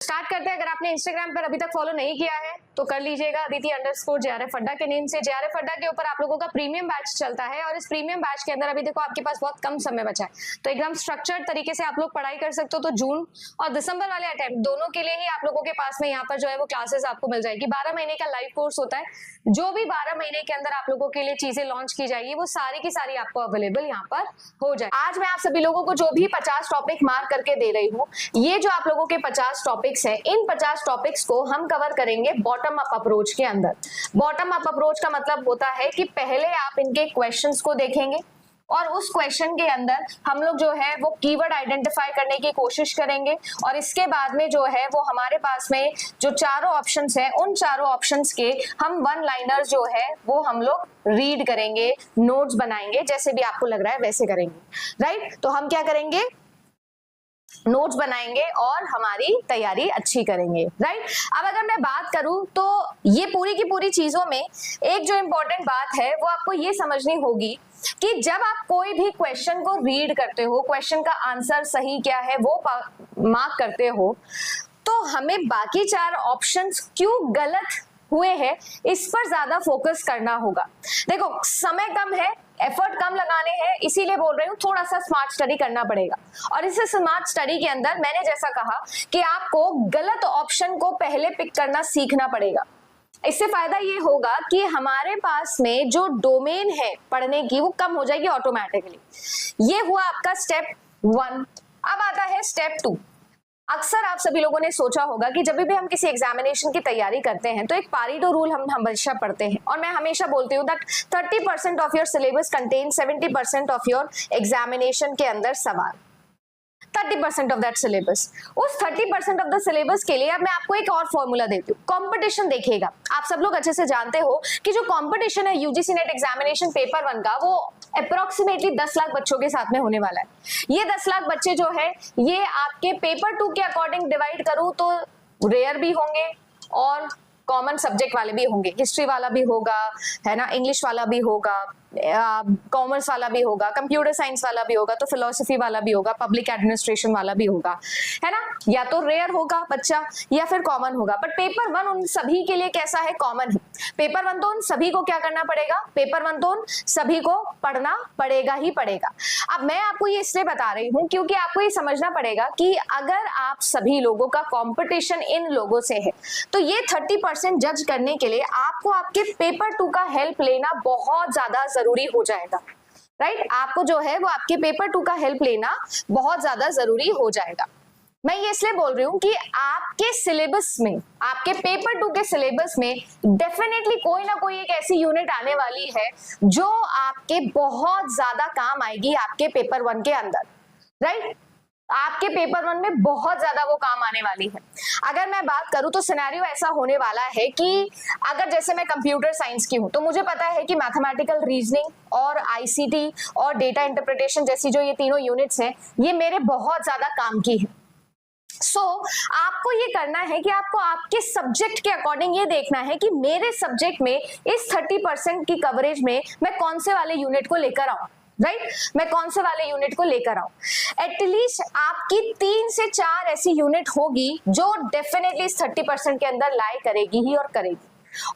Start करते हैं। अगर आपने इंस्टाग्राम पर अभी तक फॉलो नहीं किया है तो कर लीजिएगा, अदिति_JRF अड्डा के नेम से। JRF अड्डा के ऊपर आप लोगों का प्रीमियम बैच चलता है और इस प्रीमियम बैच के अंदर अभी देखो आपके पास बहुत कम समय बचा है, तो एकदम स्ट्रक्चर्ड तरीके से आप लोग पढ़ाई कर सकते हो। तो जून और दिसंबर वाले अटेम्प्ट दोनों के लिए ही आप लोगों के पास में यहाँ पर जो है वो क्लासेस आपको मिल जाएगी। 12 महीने का लाइव कोर्स होता है, जो भी 12 महीने के अंदर आप लोगों के लिए चीजें लॉन्च की जाएगी वो सारी की सारी आपको अवेलेबल यहाँ पर हो जाए। आज मैं आप सभी लोगों को जो भी 50 टॉपिक मार्क करके दे रही हूँ, ये जो आप लोगों के 50 टॉपिक्स हैं, इन 50 टॉपिक्स को हम कवर करेंगे बॉटम अप अप्रोच के अंदर। बॉटम अप अप्रोच का मतलब होता है कि पहले आप इनके क्वेश्चंस को देखेंगे और उस क्वेश्चन के अंदर हम लोग जो है वो कीवर्ड आइडेंटिफाई करने की कोशिश करेंगे और इसके बाद में जो है वो हमारे पास में जो चारों ऑप्शंस हैं, उन चारों ऑप्शंस के हम वन लाइनर्स जो है वो हम लोग रीड करेंगे, नोट्स बनाएंगे, जैसे भी आपको लग रहा है वैसे करेंगे। राइट, तो हम क्या करेंगे, नोट्स बनाएंगे और हमारी तैयारी अच्छी करेंगे। राइट, अब अगर मैं बात करूं तो ये पूरी की पूरी चीजों में एक जो इंपॉर्टेंट बात है वो आपको ये समझनी होगी कि जब आप कोई भी क्वेश्चन को रीड करते हो, क्वेश्चन का आंसर सही क्या है वो मार्क करते हो, तो हमें बाकी चार ऑप्शंस क्यों गलत हुए हैं इस पर ज्यादा फोकस करना होगा। देखो समय कम है, एफर्ट कम लगाने हैं, इसीलिए बोल रही हूँ थोड़ा सा स्मार्ट स्टडी करना पड़ेगा। और इस स्मार्ट स्टडी के अंदर मैंने जैसा कहा कि आपको गलत ऑप्शन को पहले पिक करना सीखना पड़ेगा। इससे फायदा ये होगा कि हमारे पास में जो डोमेन है पढ़ने की वो कम हो जाएगी ऑटोमेटिकली। ये हुआ आपका स्टेप 1। अब आता है स्टेप 2। अक्सर आप सभी लोगों ने सोचा होगा कि जब भी हम किसी एग्जामिनेशन की तैयारी करते हैं तो एक पारीटो रूल हम हमेशा पढ़ते हैं, और मैं हमेशा बोलती हूँ that 30% of your syllabus contain 70% of your examination के अंदर सवाल। 30% ऑफ दैट सिलेबस, उस 30% ऑफ द सिलेबस के लिए अब मैं आपको एक और फॉर्मूला देती हूँ। कंपटीशन देखिएगा, आप सब लोग अच्छे से जानते हो कि जो कंपटीशन है यूजीसी नेट एग्जामिनेशन पेपर 1 का, वो अप्रोक्सीमेटली 10 लाख बच्चों के साथ में होने वाला है। ये 10 लाख बच्चे जो है ये आपके पेपर 2 के अकॉर्डिंग डिवाइड करूं तो रेयर भी होंगे और कॉमन सब्जेक्ट वाले भी होंगे। हिस्ट्री वाला भी होगा, है ना, इंग्लिश वाला भी होगा, कॉमर्स वाला भी होगा, कंप्यूटर साइंस वाला भी होगा, तो फिलोसफी वाला भी होगा, पब्लिक एडमिनिस्ट्रेशन वाला भी होगा, है ना। या तो रेयर होगा बच्चा या फिर कॉमन होगा, बट पेपर 1 उन सभी के लिए कैसा है, कॉमन है। पेपर 1 तो उन सभी को क्या करना पड़ेगा, पेपर 1 तो उन सभी को पढ़ना पड़ेगा ही पड़ेगा। अब मैं आपको ये इसलिए बता रही हूँ क्योंकि आपको ये समझना पड़ेगा कि अगर आप सभी लोगों का कॉम्पिटिशन इन लोगों से है तो ये 30% जज करने के लिए आपको आपके पेपर 2 का हेल्प लेना बहुत ज्यादा जरूरी हो जाएगा। राइट, आपको जो है वो आपके पेपर 2 का हेल्प लेना बहुत ज्यादा जरूरी हो जाएगा। मैं ये इसलिए बोल रही हूँ कि आपके सिलेबस में, आपके पेपर 2 के सिलेबस में डेफिनेटली कोई ना कोई एक ऐसी यूनिट आने वाली है जो आपके बहुत ज्यादा काम आएगी आपके पेपर 1 के अंदर। राइट, आपके पेपर 1 में बहुत ज्यादा वो काम आने वाली है। अगर मैं बात करूं तो सिनेरियो ऐसा होने वाला है कि अगर जैसे मैं कंप्यूटर साइंस की हूं तो मुझे पता है कि मैथमेटिकल रीजनिंग और आईसीटी और डेटा इंटरप्रिटेशन जैसी जो ये तीनों यूनिट्स हैं ये मेरे बहुत ज्यादा काम की है। आपको ये करना है कि आपको आपके सब्जेक्ट के अकॉर्डिंग ये देखना है कि मेरे सब्जेक्ट में इस 30% की कवरेज में मैं कौन से वाले यूनिट को लेकर आऊं। राइट, मैं कौन से वाले यूनिट को लेकर आऊं। एटलीस्ट आपकी 3 से 4 ऐसी यूनिट होगी जो डेफिनेटली इस 30% के अंदर लाई करेगी ही और करेगी।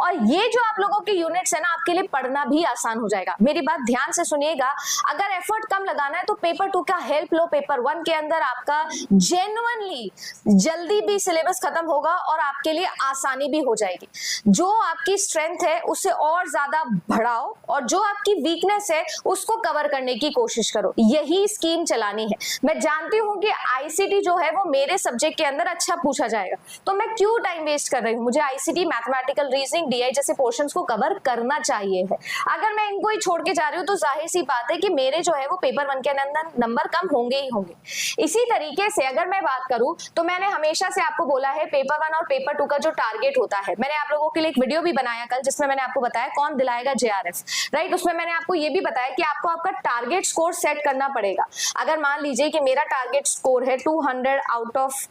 और ये जो आप लोगों की यूनिट्स है ना, आपके लिए पढ़ना भी आसान हो जाएगा। मेरी बात ध्यान से सुनिएगा, अगर एफर्ट कम लगाना है तो पेपर 2 का हेल्प लो। पेपर 1 के अंदर आपका जेन्युइनली जल्दी भी सिलेबस खत्म होगा और आपके लिए आसानी भी हो जाएगी। जो आपकी स्ट्रेंथ है उसे और ज्यादा बढ़ाओ और जो आपकी वीकनेस है उसको कवर करने की कोशिश करो। यही स्कीम चलानी है। मैं जानती हूँ कि आईसीटी जो है वो मेरे सब्जेक्ट के अंदर अच्छा पूछा जाएगा, तो मैं क्यों टाइम वेस्ट कर रही हूँ। मुझे आईसीटी, मैथमेटिकल रीजनिंग, डीआई जैसे पोर्शंस को कवर करना चाहिए है। अगर मैं इनको ही छोड़ के जा रही हूँ तो जाहिर सी बात है कि मेरे जो है वो पेपर 1 के अंदर नंबर कम होंगे ही होंगे। इसी तरीके से अगर मैं बात करूं तो मैंने हमेशा से आपको बोला है पेपर 1 और पेपर 2 का जो टारगेट होता है, मैंने आप लोगों के लिए एक वीडियो भी बनाया कल जिसमें मैंने आपको बताया कौन दिलाएगा जेआरएफ। राइट, उसमें मैंने आपको ये भी बताया कि आपको आपका टारगेट स्कोर सेट करना पड़ेगा। अगर मान लीजिए कि मेरा टारगेट स्कोर है 200 आउट ऑफ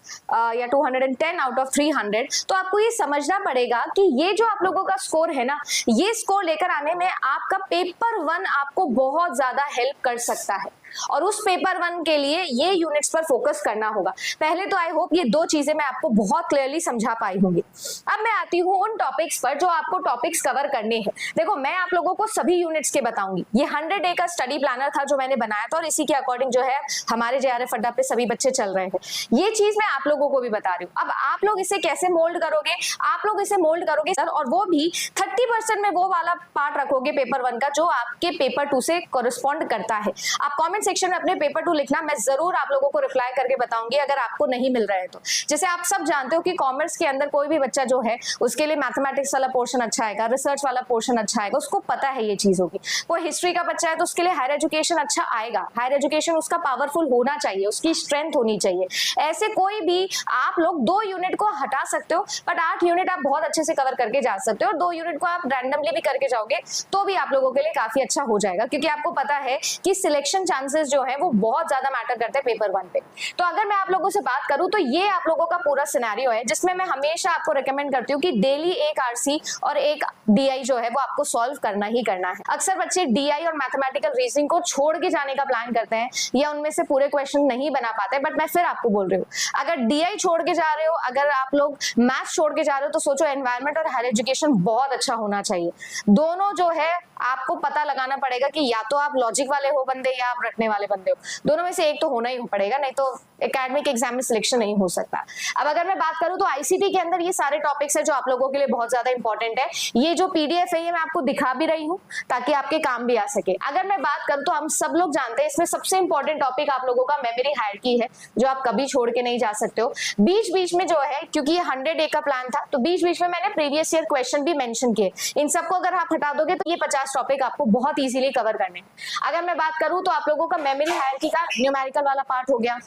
या 210 आउट ऑफ 300, तो आपको ये समझना पड़ेगा कि ये जो आप लोगों का स्कोर है ना, ये स्कोर लेकर आने में आपका पेपर 1 आपको बहुत ज्यादा हेल्प कर सकता है। और उस पेपर 1 के लिए ये यूनिट्स पर फोकस करना होगा। पहले तो आई होप ये 2 चीजें मैं आपको बहुत क्लियरली समझा पाई होंगी। अब मैं आती हूँ उन टॉपिक्स पर जो आपको टॉपिक्स कवर करने हैं। देखो मैं आप लोगों को सभी यूनिट्स के बताऊंगी। ये 100 डे का स्टडी प्लानर था जो मैंने बनाया था और इसी के अकॉर्डिंग जो है हमारे JRF अड्डा पे सभी बच्चे चल रहे हैं। ये चीज मैं आप लोगों को भी बता रही हूँ। अब आप लोग इसे कैसे मोल्ड करोगे, आप लोग इसे मोल्ड करोगे सर, और वो भी 30% में वो वाला पार्ट रखोगे पेपर 1 का जो आपके पेपर 2 से कोरिस्पॉन्ड करता है। आप कमेंट सेक्शन में अपने पेपर 2 लिखना, मैं जरूर आप लोगों को रिप्लाई करके बताऊंगी अगर आपको नहीं मिल रहा है तो। जैसे आप सब जानते हो कि कॉमर्स के अंदर कोई भी बच्चा जो है उसके लिए मैथमेटिक्स वाला पोर्शन अच्छा आएगा, रिसर्च वाला पोर्शन अच्छा आएगा, उसको पता है ये चीज होगी। कोई हिस्ट्री का बच्चा है तो उसके लिए हायर एजुकेशन अच्छा आएगा, हायर एजुकेशन उसका पावरफुल होना चाहिए, उसकी स्ट्रेंथ होनी चाहिए। ऐसे कोई भी आप लोग 2 यूनिट को हटा सकते हो बट 8 यूनिट आप बहुत अच्छे से कवर करके जा सकते हो। और 2 यूनिट को आप रैंडमली भी करके जाओगे तो भी आप लोगों के लिए काफी अच्छा हो जाएगा, क्योंकि आपको पता है कि सिलेक्शन चांसेस जो है वो बहुत ज्यादा मैटर करते हैं पेपर 1 पे। तो अगर मैं आप लोगों से बात करूं तो ये आप लोगों का पूरा सिनेरियो है जिसमें मैं हमेशा आपको रिकमेंड करती हूँ कि डेली एक आरसी और एक डीआई जो है वो आपको सॉल्व करना ही करना है। अक्सर बच्चे डीआई और मैथमेटिकल रीजनिंग को छोड़ के जाने का प्लान करते हैं या उनमें से पूरे क्वेश्चन नहीं बना पाते, बट मैं फिर आपको बोल रही हूँ अगर डीआई छोड़ के जा रहे हो, अगर आप लोग मैथ्स छोड़ के जा रहे हो तो सोचो एनवायरमेंट और हायर एजुकेशन बहुत अच्छा होना चाहिए। दोनों जो है आपको पता लगाना पड़ेगा कि या तो आप लॉजिक वाले हो बंदे या आप रटने वाले बंदे हो, दोनों में से एक तो होना ही पड़ेगा, नहीं तो एकेडमिक एग्जाम में सिलेक्शन नहीं हो सकता। अब अगर मैं बात करूं तो आईसीटी के अंदर ये सारे टॉपिक्स है जो आप लोगों के लिए बहुत ज्यादा इंपॉर्टेंट है। ये जो पीडीएफ है ये मैं आपको दिखा भी रही हूँ ताकि आपके काम भी आ सके। अगर मैं बात करूं तो हम सब लोग जानते हैं इसमें सबसे इंपॉर्टेंट टॉपिक आप लोगों का मेमोरी हायरार्की है जो आप कभी छोड़ के नहीं जा सकते हो। बीच बीच में जो है, क्योंकि ये 100 डे का प्लान था तो बीच बीच में मैंने प्रीवियस ईयर क्वेश्चन भी मेंशन किए। इन सबको अगर आप हटा दोगे तो ये 50 टॉपिक आपको बहुत इजीली कवर करने हैं। अगर मैं बात करूं तो आप लोगों का मेमोरी हायरार्की का न्यूमेरिकल वाला पार्ट हो गया,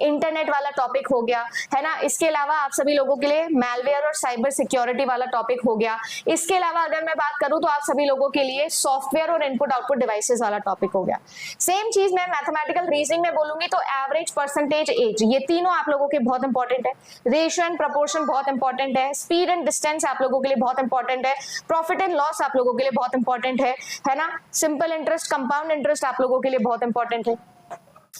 इंटरनेट वाला टॉपिक हो गया, है ना। इसके अलावा आप सभी लोगों के लिए मैलवेयर और साइबर सिक्योरिटी वाला टॉपिक हो गया। इसके अलावा अगर मैं बात करूं तो आप सभी लोगों के लिए सॉफ्टवेयर और इनपुट आउटपुट डिवाइसेस वाला टॉपिक हो गया। सेम चीज मैं मैथमेटिकल रीजनिंग में बोलूंगी तो एवरेज, परसेंटेज, एज, ये तीनों आप लोगों के बहुत इंपॉर्टेंट है। रेशियो एंड प्रोपोर्शन बहुत इंपॉर्टेंट है। स्पीड एंड डिस्टेंस आप लोगों के लिए बहुत इंपॉर्टेंट है। प्रॉफिट एंड लॉस आप लोगों के लिए बहुत इंपॉर्टेंट है ना। सिंपल इंटरेस्ट, कंपाउंड इंटरेस्ट आप लोगों के लिए बहुत इंपॉर्टेंट है।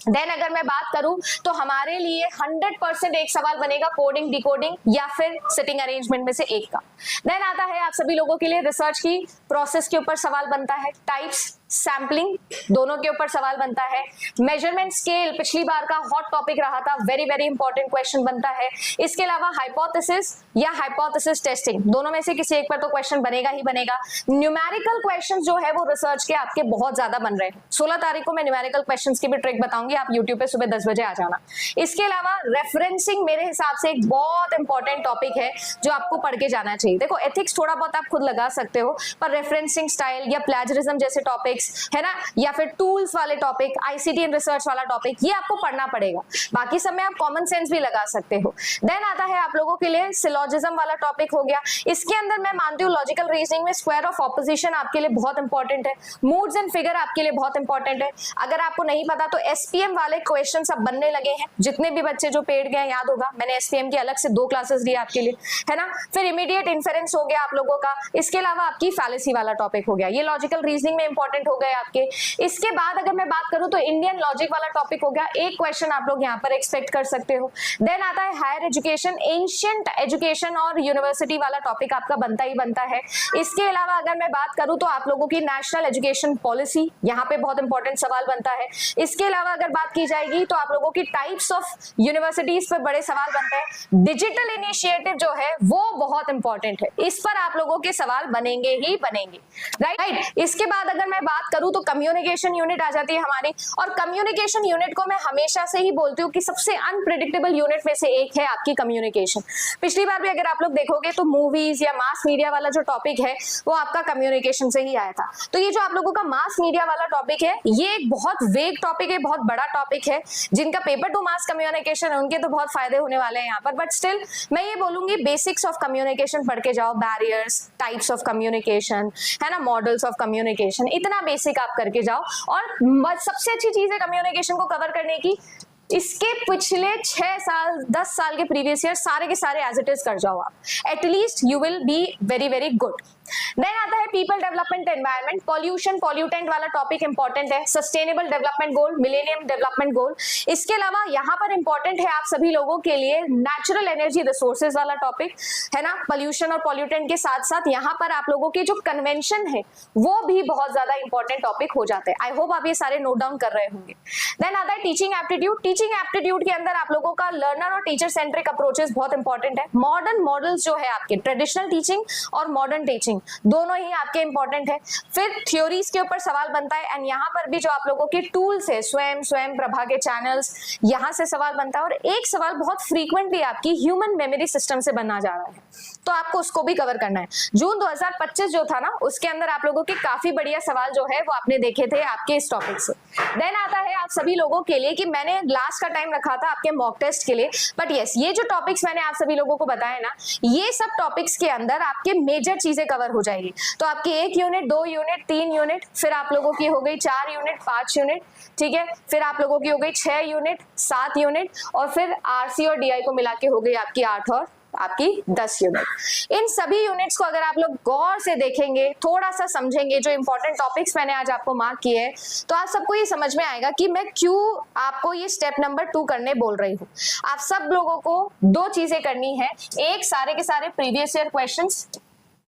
देन अगर मैं बात करूं तो हमारे लिए 100% एक सवाल बनेगा कोडिंग, डिकोडिंग या फिर सिटिंग अरेंजमेंट में से एक का। देन आता है आप सभी लोगों के लिए रिसर्च की प्रोसेस के ऊपर सवाल बनता है। टाइप्स, सैम्पलिंग दोनों के ऊपर सवाल बनता है। मेजरमेंट स्केल पिछली बार का हॉट टॉपिक रहा था, वेरी वेरी इंपॉर्टेंट क्वेश्चन बनता है। इसके अलावा हाइपोथेसिस या हाइपोथेसिस टेस्टिंग, दोनों में से किसी एक पर तो क्वेश्चन बनेगा ही बनेगा। न्यूमेरिकल क्वेश्चन जो है वो रिसर्च के आपके बहुत ज्यादा बन रहे हैं। 16 तारीख को मैं न्यूमेरिकल क्वेश्चन की भी ट्रिक बताऊंगी, आप यूट्यूब पे सुबह 10 बजे आ जाना। इसके अलावा रेफरेंसिंग मेरे हिसाब से एक बहुत इंपॉर्टेंट टॉपिक है जो आपको पढ़ के जाना चाहिए। देखो एथिक्स थोड़ा बहुत आप खुद लगा सकते हो, पर रेफरेंसिंग स्टाइल या प्लेजरिज्म जैसे टॉपिक्स है ना, या फिर टूल्स वाले टॉपिक, आईसीटी एंड रिसर्च वाला टॉपिक, ये आपको पढ़ना पड़ेगा। बाकी सब में आप कॉमन सेंस भी लगा सकते हो। देन आता है आप लोगों के लिए सिलोजिज्म वाला टॉपिक हो गया। इसके अंदर मैं मानती हूँ लॉजिकल रीजनिंग में स्क्वायर ऑफ ऑपोजिशन आपके लिए बहुत इंपॉर्टेंट है। मूड्स एंड फिगर आपके लिए बहुत इंपॉर्टेंट है। अगर आपको नहीं पता तो एसपीएम वाले क्वेश्चन सब बनने लगे हैं। जितने भी बच्चे जो पेड गए याद होगा, मैंने एसपीएम की अलग से 2 क्लासेस दी आपके लिए, है ना। फिर इमीडिएट इन्फेरेंस हो गया आप लोगों का। इसके अलावा आपकी फैलेसी वाला टॉपिक हो गया। ये लॉजिकल रीजनिंग में इंपॉर्टेंट हो गए आपके। इसके बाद अगर मैं बात करूं तो इंडियन लॉजिक वाला टॉपिक हो गया। एक क्वेश्चन आप लोग यहाँ पर एक्सपेक्ट कर सकते हो। देन आता है हायर एजुकेशन, एंशिएंट एजुकेशन और यूनिवर्सिटी वाला टॉपिक आपका बनता ही बनता है। इसके अलावा अगर मैं बात करूं तो आप लोगों की नेशनल एजुकेशन पॉलिसी, यहाँ पे बहुत इंपॉर्टेंट सवाल बनता है। इसके अलावा अगर बात की जाएगी तो आप लोगों की टाइप्स ऑफ यूनिवर्सिटीज पर बड़े सवाल बनते हैं। डिजिटल इनिशिएटिव जो है वो बहुत इंपॉर्टेंट है, इस पर आप लोगों के सवाल बनेंगे ही बनेंगे, राइट। इसके बाद अगर मैं बात करूं तो कम्युनिकेशन यूनिट आ जाती है हमारी, और कम्युनिकेशन यूनिट को मैं हमेशा से ही बोलती हूँ कि सबसे अनप्रेडिक्टेबल यूनिट में से एक है आपकी कम्युनिकेशन। पिछली बार भी अगर आप लोग देखोगे तो मूवीज या मास मीडिया वाला जो टॉपिक है वो आपका कम्युनिकेशन से ही आया था। तो ये जो आप लोगों का मास मीडिया वाला टॉपिक है ये एक बहुत वेग टॉपिक है, बहुत बड़ा टॉपिक है। जिनका पेपर 2 मास कम्युनिकेशन है उनके तो बहुत फायदे होने वाले हैं यहाँ पर, बट स्टिल मैं ये बोलूंगी बेसिक्स ऑफ कम्युनिकेशन पढ़ के जाओ। बैरियर्स, टाइप्स ऑफ कम्युनिकेशन, है ना, मॉडल्स ऑफ कम्युनिकेशन, इतना बेसिक आप करके जाओ। और सबसे अच्छी चीज है कम्युनिकेशन को कवर करने की, इसके पिछले 6 साल 10 साल के प्रीवियस ईयर सारे के सारे एज इट इज कर जाओ आप, at least you will be very very good. Then आता है people development environment, pollution pollutant वाला टॉपिक इंपॉर्टेंट है, sustainable development goal, millennium development goal. इसके अलावा यहाँ पर इंपॉर्टेंट है आप सभी लोगों के लिए नेचुरल एनर्जी रिसोर्सेज वाला टॉपिक है ना। पॉल्यूशन और पॉल्यूटेंट के साथ साथ यहाँ पर आप लोगों के जो कन्वेंशन है वो भी बहुत ज्यादा इंपॉर्टेंट टॉपिक हो जाते हैं। आई होप आप ये सारे नोट डाउन कर रहे होंगे। देन आता है टीचिंग एप्टीट्यूड, टीचिंग एप्टीट्यूड के अंदर आप लोगों का लर्नर और टीचर सेंट्रिक अप्रोचेस बहुत इंपॉर्टेंट है। मॉडर्न मॉडल्स जो है आपके, ट्रेडिशनल टीचिंग और मॉडर्न टीचिंग दोनों ही आपके इंपॉर्टेंट है। फिर थ्योरीज के ऊपर सवाल बनता है एंड यहाँ पर भी जो आप लोगों के टूल्स है, स्वयं प्रभा के चैनल्स, यहाँ से सवाल बनता है। और एक सवाल बहुत फ्रीक्वेंटली आपकी ह्यूमन मेमोरी सिस्टम से बनना जा रहा है, तो आपको उसको भी कवर करना है। जून 2025 जो था ना, उसके अंदर आप लोगों के काफी बढ़िया सवाल जो है वो आपने देखे थे आपके इस टॉपिक से। देन आता है आप सभी लोगों के लिए कि मैंने लास्ट का टाइम रखा था आपके मॉक टेस्ट के लिए, बट यस ये जो टॉपिक्स मैंने आप सभी लोगों को बताया ना, ये सब टॉपिक्स के अंदर आपके मेजर चीजें कवर हो जाएगी। तो आपकी 1 यूनिट, 2 यूनिट, 3 यूनिट, फिर आप लोगों की हो गई 4 यूनिट, 5 यूनिट, ठीक है, फिर आप लोगों की हो गई 6 यूनिट, 7 यूनिट, और फिर आरसी और डीआई को मिला के हो गई आपकी 8 और आपकी 10 यूनिट। इन सभी यूनिट्स को अगर आप लोग गौर से देखेंगे, थोड़ा सा समझेंगे, जो इंपॉर्टेंट टॉपिक्स मैंने आज आपको मार्क किए हैं, तो आप सबको ये समझ में आएगा कि मैं क्यों आपको ये स्टेप नंबर 2 करने बोल रही हूँ। आप सब लोगों को 2 चीजें करनी है, एक सारे के सारे प्रीवियस ईयर क्वेश्चंस,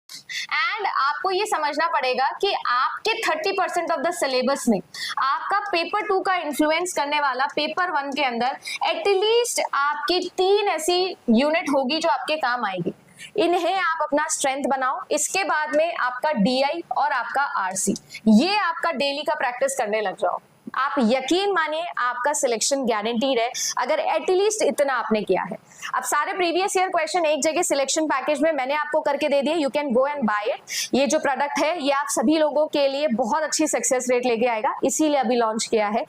एंड आपको ये समझना पड़ेगा कि आपके 30% ऑफ द सिलेबस में आपका पेपर 2 का इन्फ्लुएंस करने वाला पेपर 1 के अंदर एटलीस्ट आपकी 3 ऐसी यूनिट होगी जो आपके काम आएगी। इन्हें आप अपना स्ट्रेंथ बनाओ। इसके बाद में आपका डीआई और आपका आरसी, ये आपका डेली का प्रैक्टिस करने लग जाओ। आप यकीन मानिए आपका सिलेक्शन गारंटीड है अगर एटलीस्ट इतना आपने किया है। अब सारे प्रीवियस ईयर क्वेश्चन एक जगह सिलेक्शन पैकेज में मैंने आपको करके दे दिए, you can go and buy it. ये जो प्रोडक्ट है ये आप सभी लोगों के लिए बहुत अच्छी सक्सेस रेट लेके आएगा, इसीलिए अभी लॉन्च किया है।